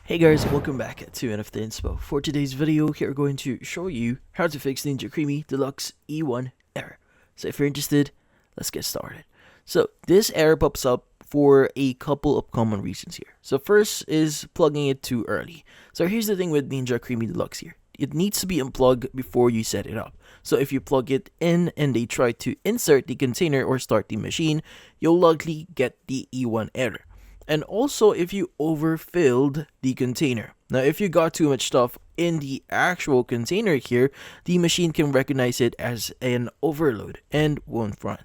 Hey guys, welcome back to NFT Inspo. For today's video, here we're going to show you how to fix Ninja Creami Deluxe E1 error. So if you're interested, let's get started. So this error pops up for a couple of common reasons here. So first is plugging it too early. So here's the thing with Ninja Creami Deluxe here. It needs to be unplugged before you set it up. So if you plug it in and they try to insert the container or start the machine, you'll likely get the E1 error. And also if you overfilled the container. Now if you got too much stuff in the actual container here, the machine can recognize it as an overload and won't run.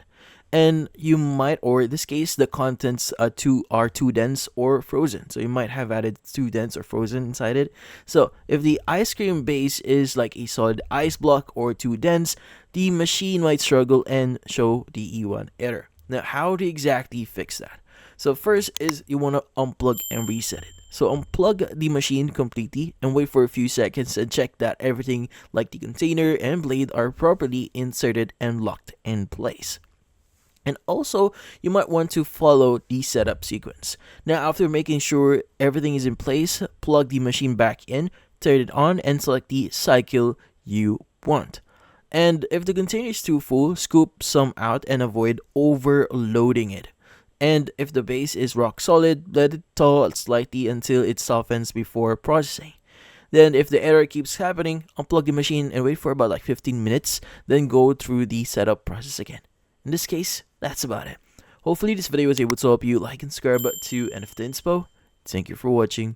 And you might, or in this case, the contents are too dense or frozen. So you might have added too dense or frozen inside it. So if the ice cream base is like a solid ice block or too dense, the machine might struggle and show the E1 error. Now how to exactly fix that? So first is you want to unplug and reset it. So unplug the machine completely and wait for a few seconds and check that everything like the container and blade are properly inserted and locked in place. And also, you might want to follow the setup sequence. Now, after making sure everything is in place, plug the machine back in, turn it on, and select the cycle you want. And if the container is too full, scoop some out and avoid overloading it. And if the base is rock solid, let it thaw slightly until it softens before processing. Then if the error keeps happening, unplug the machine and wait for about like 15 minutes, then go through the setup process again. In this case, that's about it. Hopefully this video was able to help you. Like and subscribe to NFT Inspo. Thank you for watching.